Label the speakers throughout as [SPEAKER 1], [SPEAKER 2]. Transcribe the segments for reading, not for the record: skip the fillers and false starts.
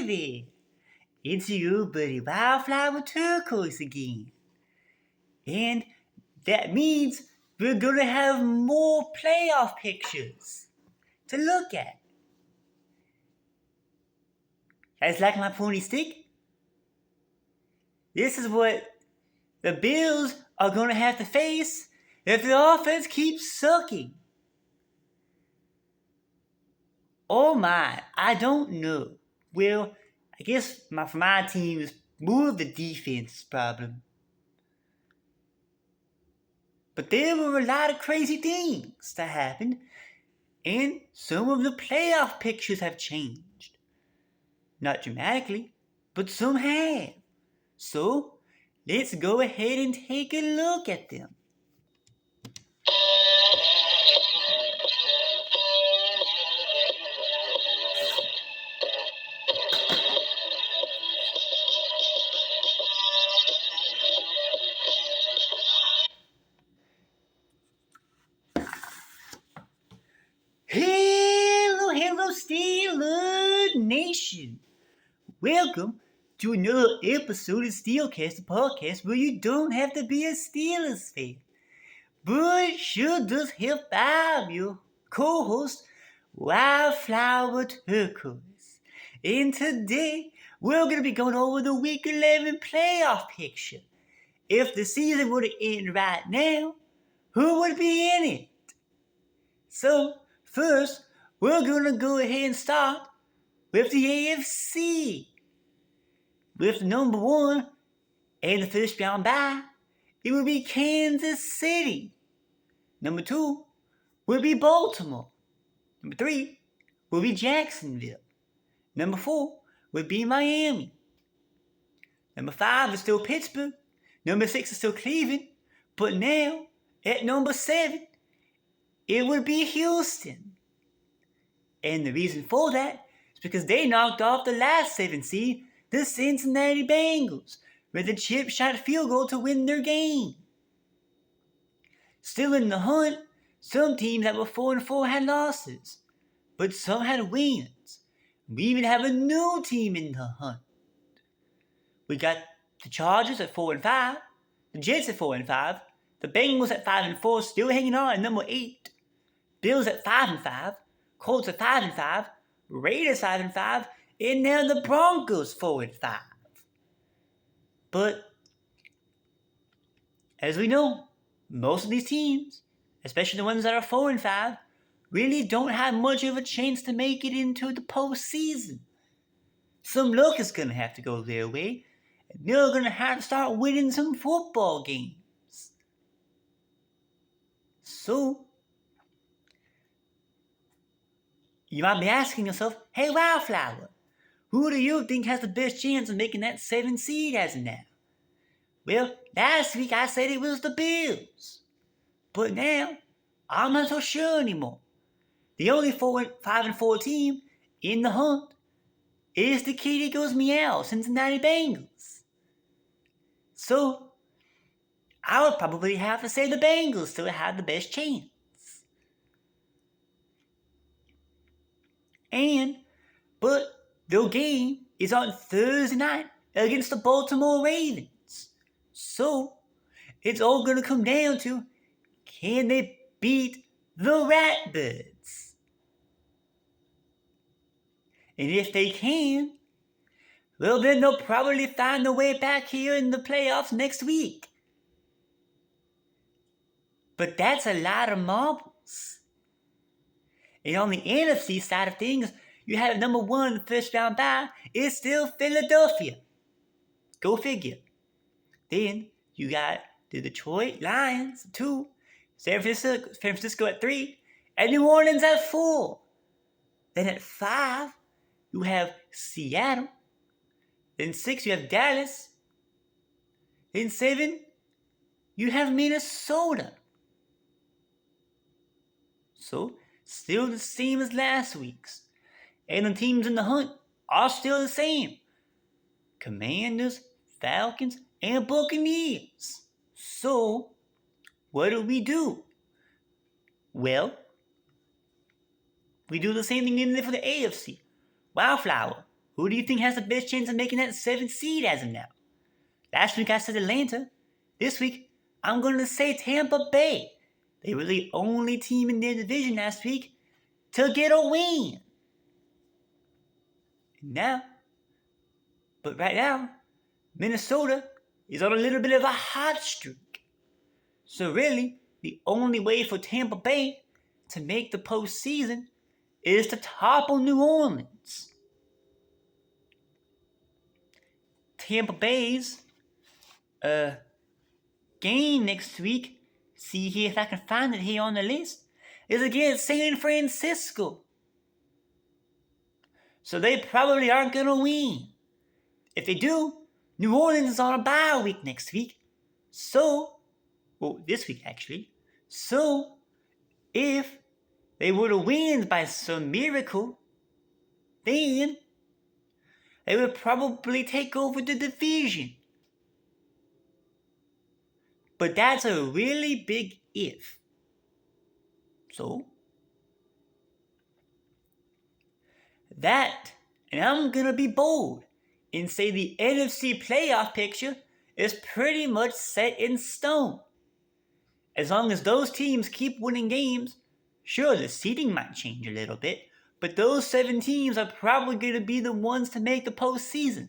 [SPEAKER 1] there. It's your buddy Wildflower Turquoise again. And that means we're going to have more playoff pictures to look at. Guys like my pony stick? This is what the Bills are going to have to face if the offense keeps sucking. Oh my, I don't know. Well, I guess for my team is more of the defense problem. But there were a lot of crazy things that happened, and some of the playoff pictures have changed. Not dramatically, but some have. So, let's go ahead and take a look at them. Hello, Steelers Nation. Welcome to another episode of Steelcast, the podcast where you don't have to be a Steelers fan, but sure does help out your co-host, Wildflower Turquoise. And today, we're going to be going over the Week 11 playoff picture. If the season were to end right now, who would be in it? So, first, we're going to go ahead and start with the AFC. With number 1 and the first round bye, it will be Kansas City. Number 2 will be Baltimore. Number 3 will be Jacksonville. Number 4 will be Miami. Number 5 is still Pittsburgh. Number 6 is still Cleveland. But now, at number 7, it would be Houston. And the reason for that is because they knocked off the last 7 seed, the Cincinnati Bengals, with a chip shot field goal to win their game. Still in the hunt, some teams that were 4-4 had losses, but some had wins. We even have a new team in the hunt. We got the Chargers at 4-5, the Jets at 4-5, the Bengals at 5-4, still hanging on at number 8. Bills at 5-5, Colts at 5-5, Raiders 5-5, and now the Broncos 4-5. But as we know, most of these teams, especially the ones that are 4-5, really don't have much of a chance to make it into the postseason. Some luck is gonna have to go their way, and they're gonna have to start winning some football games. So, you might be asking yourself, hey Wildflower, who do you think has the best chance of making that 7 seed as of now? Well, last week I said it was the Bills. But now, I'm not so sure anymore. The only 5-4 team in the hunt is the kitty goes meow Cincinnati Bengals. So, I would probably have to say the Bengals still have the best chance. But their game is on Thursday night against the Baltimore Ravens. So, it's all going to come down to, can they beat the Ratbirds? And if they can, well then they'll probably find their way back here in the playoffs next week. But that's a lot of marbles. And on the NFC side of things, you have number 1 first round bye is still Philadelphia. Go figure. Then you got the Detroit Lions 2, San Francisco at 3, and New Orleans at 4. Then at 5, you have Seattle. Then 6, you have Dallas. Then 7, you have Minnesota. So, still the same as last week's. And the teams in the hunt are still the same. Commanders, Falcons, and Buccaneers. So, what do? Well, we do the same thing in there for the AFC. Wildflower, who do you think has the best chance of making that 7th seed as of now? Last week I said Atlanta. This week, I'm going to say Tampa Bay. They were the only team in their division last week to get a win. Right now, Minnesota is on a little bit of a hot streak. So really, the only way for Tampa Bay to make the postseason is to topple New Orleans. Tampa Bay's game next week, see here if I can find it here on the list, is against San Francisco. So they probably aren't going to win. If they do, New Orleans is on a bye week next week. This week actually. So, if they were to win by some miracle, then they would probably take over the division. But that's a really big if. So, and I'm going to be bold and say the NFC playoff picture is pretty much set in stone. As long as those teams keep winning games, sure, the seeding might change a little bit, but those 7 teams are probably going to be the ones to make the postseason.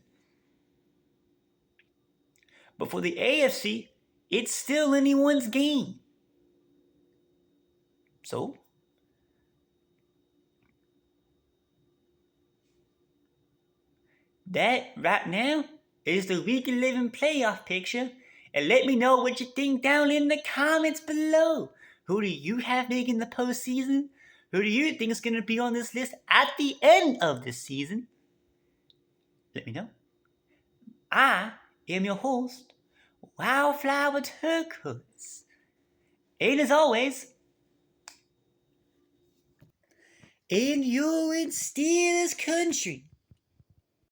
[SPEAKER 1] But for the AFC, it's still anyone's game. So, that right now is the Week 11 playoff picture, and let me know what you think down in the comments below. Who do you have making the postseason? Who do you think is going to be on this list at the end of the season? Let me know. I am your host, Wildflower Turquoise. And as always, and you're in Steelers country.